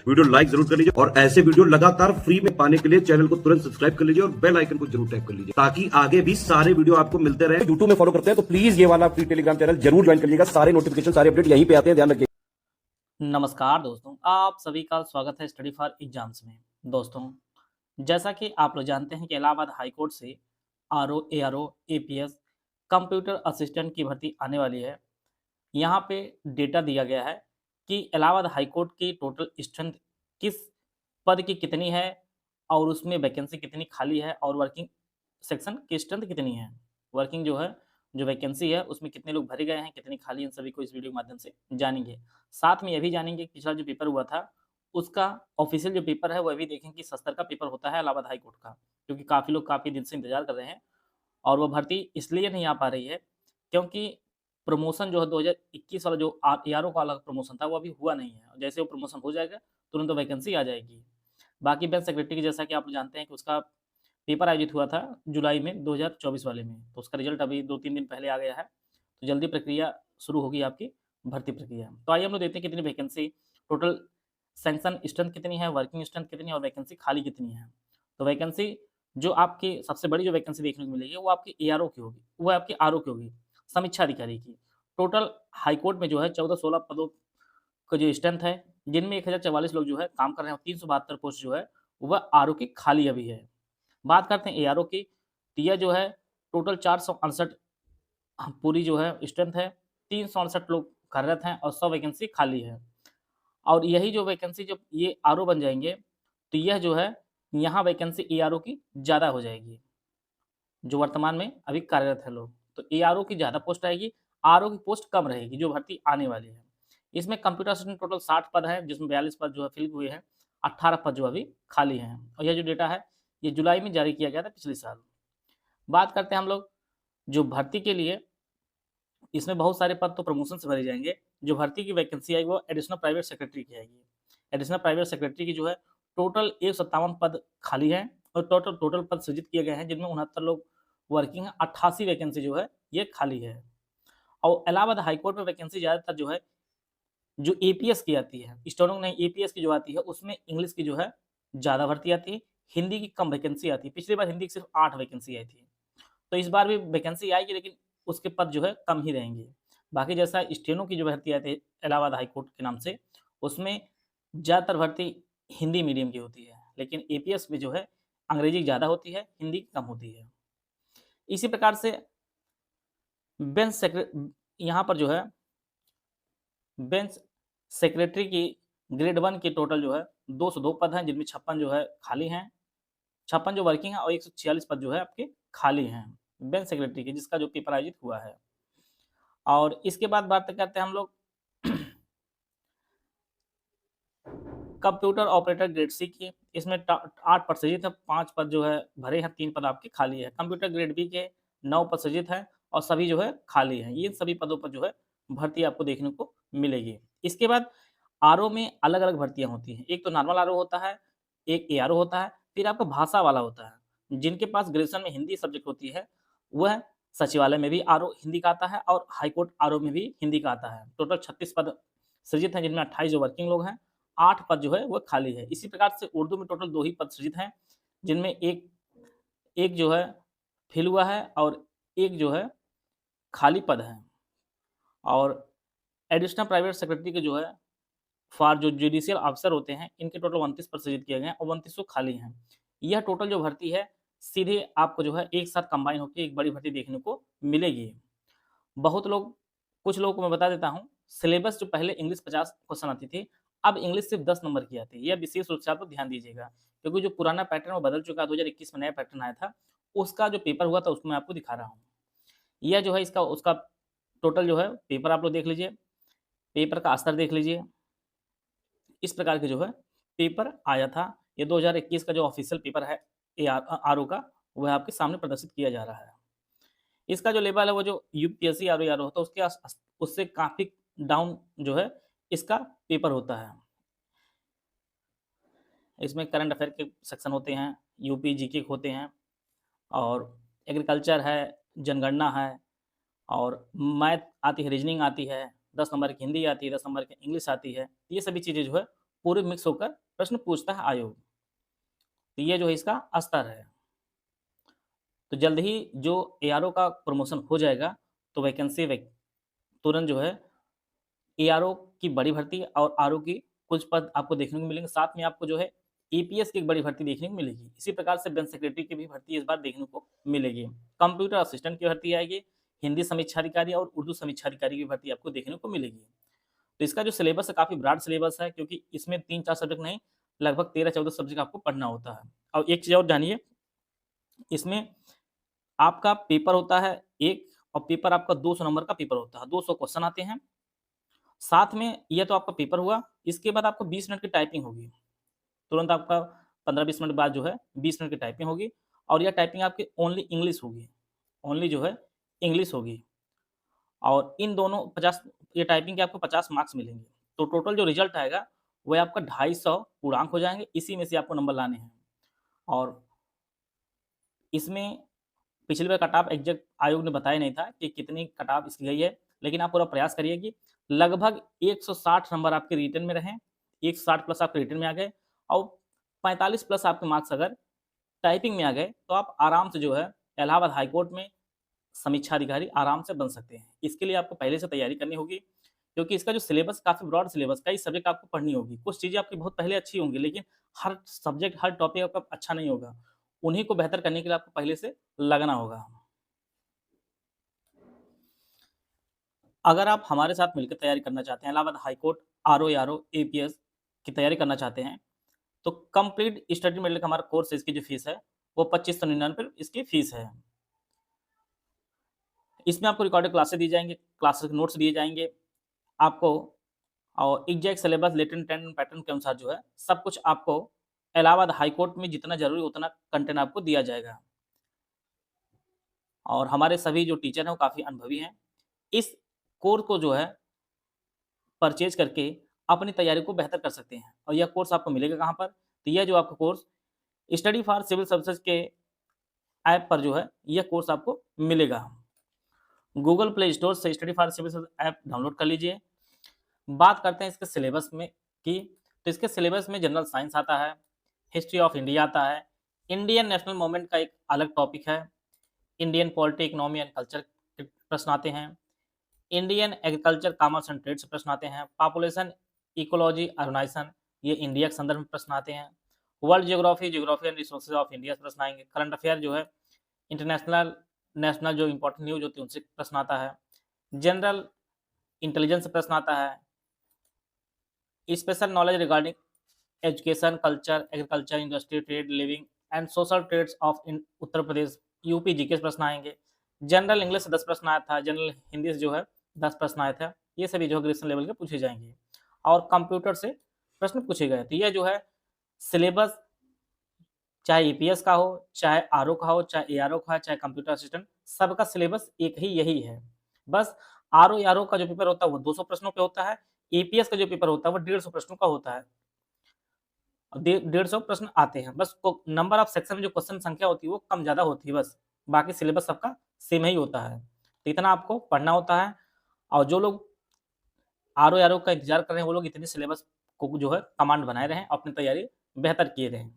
Video like जरूर कर लीजिए और ऐसे वीडियो लगातार फ्री में पाने के लिए चैनल को तुरंत सब्सक्राइब कर लीजिए और बेल आइकन को जरूर टैप कर लीजिए ताकि आगे भी सारे वीडियो आपको मिलते रहे। यूट्यूब में फॉलो करते हैं तो प्लीज ये वाला फ्री टेलीग्राम चैनल जरूर ज्वाइन कर लीजिएगा। सारे नोटिफिकेशन सारे अपडेट यहीं पे आते हैं, ध्यान रखिए। नमस्कार दोस्तों, आप सभी का स्वागत है स्टडी फॉर एग्जाम्स में। दोस्तों, जैसा कि आप लोग जानते हैं कि इलाहाबाद हाई कोर्ट से RO, ARO, APS computer assistant की भर्ती आने वाली है। यहाँ पे डेटा दिया गया है कि इलाहाबाद हाई कोर्ट की टोटल स्ट्रेंथ किस पद की कितनी है और उसमें वैकेंसी कितनी खाली है और वर्किंग सेक्शन की स्ट्रेंथ कितनी है। वर्किंग जो वैकेंसी है उसमें कितने लोग भरे गए हैं, कितनी खाली, इन सभी को इस वीडियो के माध्यम से जानेंगे। साथ में यह भी जानेंगे कि पिछला जो पेपर हुआ था उसका ऑफिशियल जो पेपर है वह भी देखें कि 70 का पेपर होता है इलाहाबाद हाई कोर्ट का, क्योंकि काफ़ी लोग काफ़ी दिन से इंतजार कर रहे हैं और वो भर्ती इसलिए नहीं आ पा रही है क्योंकि प्रमोशन जो है 2021 वाला जो एआरओ वाला प्रमोशन था वो अभी हुआ नहीं है। जैसे वो प्रमोशन हो जाएगा तुरंत वैकेंसी आ जाएगी। बाकी बैंक सेक्रेटरी की जैसा कि आप जानते हैं कि उसका पेपर आयोजित हुआ था जुलाई में 2024 वाले में, तो उसका रिजल्ट अभी 2-3 दिन पहले आ गया है। तो जल्दी प्रक्रिया शुरू होगी आपकी भर्ती प्रक्रिया। तो आइए हम लोग देखते हैं कितनी वैकेंसी टोटल, सैंक्शन स्ट्रेंथ कितनी है, वर्किंग स्ट्रेंथ कितनी है और वैकेंसी खाली कितनी है। तो वैकेंसी जो आपकी सबसे बड़ी जो वैकेंसी देखने को मिलेगी वो आपकी एआरओ की होगी, वो आपकी आरओ की होगी, समीक्षा अधिकारी की। टोटल हाई कोर्ट में जो है 14-16 पदों का जो स्ट्रेंथ है, जिनमें 1044 लोग जो है काम कर रहे हैं और 372 पोस्ट जो है वह आरओ की खाली अभी है। बात करते हैं एआरओ की, तो यह जो है टोटल 468 पूरी जो है स्ट्रेंथ है, 368 लोग कार्यरत हैं और 100 वैकेंसी खाली है। और यही जो वैकेंसी जब ये आरओ बन जाएँगे, तो यह जो है यहाँ वैकेंसी एआरओ की ज़्यादा हो जाएगी, जो वर्तमान में अभी कार्यरत है लोग। तो एआरओ की ज़्यादा पोस्ट आएगी, आरओ की पोस्ट कम रहेगी जो भर्ती आने वाली है। इसमें कंप्यूटर असिस्टेंट टोटल 60 पद हैं, जिसमें 42 पद जो है फिल हुए हैं, 18 पद जो अभी खाली हैं। और यह जो डेटा है, ये जुलाई में जारी किया गया था पिछले साल। बात करते हैं हम लोग जो भर्ती के लिए, इसमें बहुत सारे पद तो प्रमोशन से भरे जाएँगे। जो भर्ती की वैकेंसी आएगी वो एडिशनल प्राइवेट सेक्रेटरी की आएगी। एडिशनल प्राइवेट सेक्रेटरी की जो है टोटल 157 पद खाली हैं और टोटल टोटल पद सृजित किए गए हैं, जिनमें 69 लोग वर्किंग हैं, 88 वैकेंसी जो है ये खाली है। और इलाहाबाद हाई कोर्ट में वैकेंसी ज़्यादातर जो है जो एपीएस की आती है, स्टेनो नहीं एपीएस की जो आती है उसमें इंग्लिश की जो है ज़्यादा भर्ती आती है, हिंदी की कम वैकेंसी आती है। पिछली बार हिंदी की सिर्फ 8 वैकेंसी आई थी। तो इस बार भी वैकेंसी आएगी लेकिन उसके पद जो है कम ही रहेंगे। बाकी जैसा स्टेनो की जो भर्ती आती है इलाहाबाद हाई कोर्ट के नाम से, उसमें ज़्यादातर भर्ती हिंदी मीडियम की होती है, लेकिन एपीएस में जो है अंग्रेजी ज़्यादा होती है, हिंदी कम होती है। इसी प्रकार से बेंच यहाँ पर जो है बेंच सेक्रेटरी की ग्रेड 1 की टोटल जो है 202 पद हैं, जिनमें 56 जो है खाली हैं, 56 जो वर्किंग है और 146 पद जो है आपके खाली हैं बेंच सेक्रेटरी के, जिसका जो पेपर आयोजित हुआ है। और इसके बाद बात करते हैं हम लोग कंप्यूटर ऑपरेटर ग्रेड सी की। इसमें 8 पद सृजित है, 5 पद जो है भरे हैं, 3 पद आपके खाली है। कंप्यूटर ग्रेड बी के 9 पद सृजित हैं और सभी जो है खाली हैं। ये सभी पदों पर जो है भर्ती आपको देखने को मिलेगी। इसके बाद आरओ में अलग-अलग भर्तियाँ होती हैं। एक तो नॉर्मल आरओ होता है, एक एआरओ होता है, फिर आपका भाषा वाला होता है। जिनके पास ग्रेजुएशन में हिंदी सब्जेक्ट होती है, वह सचिवालय में भी आरओ हिंदी का आता है और हाईकोर्ट आरओ में भी हिंदी का आता है। टोटल 36 पद सृजित हैं, जिनमें 28 जो वर्किंग लोग हैं, 8 पद जो है वो खाली है। इसी प्रकार से उर्दू में टोटल 2 ही पद सृजित हैं, जिनमें एक एक जो है फिल हुआ है और एक जो है खाली पद है। और एडिशनल प्राइवेट सेक्रेटरी के जो है फॉर जो जुडिशियल ऑफिसर होते हैं, इनके टोटल 29 पद सृजित किए गए हैं और 29 खाली हैं। यह टोटल जो भर्ती है सीधे आपको जो है एक साथ कंबाइन होकर एक बड़ी भर्ती देखने को मिलेगी। बहुत लोग कुछ लोगों को मैं बता देता हूँ, सिलेबस जो पहले इंग्लिश 50 क्वेश्चन आती थी, अब इंग्लिश सिर्फ 10 नंबर की आती है। यह विशेष रूप से आप लोग ध्यान दीजिएगा, क्योंकि जो पुराना पैटर्न वो बदल चुका है। 2021 में नया पैटर्न आया था, उसका जो पेपर हुआ था उसको मैं आपको दिखा रहा हूँ। यह जो है इसका उसका टोटल जो है पेपर आप लोग देख लीजिए, पेपर का स्तर देख लीजिए। इस प्रकार के जो है पेपर आया था। ये 2021 का जो ऑफिशियल पेपर है आरओ का, वह आपके सामने प्रदर्शित किया जा रहा है। इसका जो लेवल है वो जो यूपीएससी आरओ आरओ होता है उससे काफ़ी डाउन जो है इसका पेपर होता है। इसमें करंट अफेयर के सेक्शन होते हैं, यूपी जीके होते हैं और एग्रीकल्चर है, जनगणना है और मैथ आती है, रीजनिंग आती है, 10 नंबर की हिंदी आती है, 10 नंबर की इंग्लिश आती है। ये सभी चीज़ें जो है पूरे मिक्स होकर प्रश्न पूछता है आयोग। तो ये जो है इसका स्तर है। तो जल्द ही जो एआरओ का प्रमोशन हो जाएगा तो तुरंत जो है एआरओ की बड़ी भर्ती और आरओ की कुछ पद आपको देखने को मिलेंगे। साथ में आपको जो है एपीएस की एक बड़ी भर्ती देखने को मिलेगी। इसी प्रकार से बैंक सेक्रेटरी की भी भर्ती इस बार देखने को मिलेगी। कंप्यूटर असिस्टेंट की भर्ती आएगी, हिंदी समीक्षा अधिकारी और उर्दू समीक्षा अधिकारी की भर्ती आपको देखने को मिलेगी। तो इसका जो सिलेबस है काफ़ी ब्रॉड सिलेबस है, क्योंकि इसमें 3-4 सब्जेक्ट नहीं, लगभग 13-14 सब्जेक्ट आपको पढ़ना होता है। और एक चीज़ और जानिए, इसमें आपका पेपर होता है 1 और पेपर आपका 200 नंबर का पेपर होता है, 200 क्वेश्चन आते हैं। साथ में ये तो आपका पेपर हुआ, इसके बाद आपको 20 मिनट की टाइपिंग होगी। तुरंत आपका 15-20 मिनट बाद जो है 20 मिनट की टाइपिंग होगी और यह टाइपिंग आपकी ओनली इंग्लिश होगी, ओनली जो है इंग्लिश होगी। और इन दोनों 50 ये टाइपिंग के आपको 50 मार्क्स मिलेंगे। तो टोटल जो रिजल्ट आएगा वह आपका 250 पूर्णांक हो जाएँगे, इसी में से आपको नंबर लाने हैं। और इसमें पिछली बार कट-ऑफ एग्जैक्ट आयोग ने बताया नहीं था कि कितनी कट-ऑफ इसकी गई है, लेकिन आप पूरा प्रयास करिए कि लगभग 160 नंबर आपके रिटन में रहें, 160 प्लस आपके रिटन में आ गए और 45 प्लस आपके मार्क्स अगर टाइपिंग में आ गए, तो आप आराम से जो है इलाहाबाद हाई कोर्ट में समीक्षा अधिकारी आराम से बन सकते हैं। इसके लिए आपको पहले से तैयारी करनी होगी, क्योंकि इसका जो सिलेबस काफ़ी ब्रॉड सिलेबस, कई सब्जेक्ट आपको पढ़नी होगी। कुछ चीज़ें आपकी बहुत पहले अच्छी होंगी, लेकिन हर सब्जेक्ट, हर टॉपिक आपका अच्छा नहीं होगा। उन्हीं को बेहतर करने के लिए आपको पहले से लगना होगा। अगर आप हमारे साथ मिलकर तैयारी करना चाहते हैं, Allahabad high court, RO, APS की तैयारी करना चाहते हैं, तो कंप्लीट स्टडी मेडल का हमारा कोर्स है, इसकी जो फीस है वो 2599 इसकी फीस है। इसमें आपको रिकॉर्डेड क्लासेस दी जाएँगी, क्लासेस के नोट्स दिए जाएँगे आपको, और exact syllabus latent ten pattern के अनुसार जो है सब कुछ आपको इलाहाबाद हाई कोर्ट में जितना ज़रूरी उतना कंटेंट आपको दिया जाएगा। और हमारे सभी जो टीचर हैं वो काफ़ी अनुभवी हैं। इस कोर्स को जो है परचेज करके अपनी तैयारी को बेहतर कर सकते हैं। और यह कोर्स आपको मिलेगा कहाँ पर? तो यह जो आपका course study for civil services के ऐप पर जो है यह कोर्स आपको मिलेगा। गूगल प्ले स्टोर से study for civil services app download कर लीजिए। बात करते हैं इसके सिलेबस में की, तो इसके सिलेबस में जनरल साइंस आता है, हिस्ट्री ऑफ इंडिया आता है, इंडियन नेशनल मूवमेंट का एक अलग टॉपिक है, Indian polity, economy and culture के प्रश्न आते हैं, Indian agriculture, commerce and trade से प्रश्न आते हैं, पॉपुलेशन, इकोलॉजी, अर्बनाइजेशन, ये इंडिया के संदर्भ में प्रश्न आते हैं, world geography, geography and resources of India से प्रश्न आएंगे, करंट अफेयर जो है इंटरनेशनल, नेशनल जो इंपॉर्टेंट न्यूज होती है उनसे प्रश्न आता है, जनरल इंटेलिजेंस से प्रश्न आता है, special knowledge regarding education, culture, agriculture, industry, trade, living and social trades of in Uttar Pradesh, UP GK से प्रश्न आएंगे, जनरल इंग्लिश से 10 प्रश्न आया था, जनरल हिंदी से जो है 10 प्रश्न आए थे। ये सभी जो ग्रेजुएशन लेवल के पूछे जाएंगे और कंप्यूटर से प्रश्न पूछे गए। तो यह जो है सिलेबस चाहे ईपीएस का हो, चाहे आरओ का हो, चाहे एआरओ का हो, चाहे कंप्यूटर असिस्टेंट, सबका सिलेबस एक ही यही है। बस आरओ का जो पेपर होता है वो 200 प्रश्नों पे होता है, ईपीएस का जो पेपर होता है वो 150 प्रश्नों का होता है। 150 प्रश्न आते हैं, बस नंबर ऑफ सेक्शन में जो क्वेश्चन संख्या होती है वो कम ज़्यादा होती है बस, बाकी सिलेबस सबका सेम ही होता है। तो इतना आपको पढ़ना होता है। और जो लोग आरओ का इंतजार कर रहे हैं वो लोग इतने सिलेबस को जो है कमांड बनाए रहें, अपनी तैयारी बेहतर किए रहें।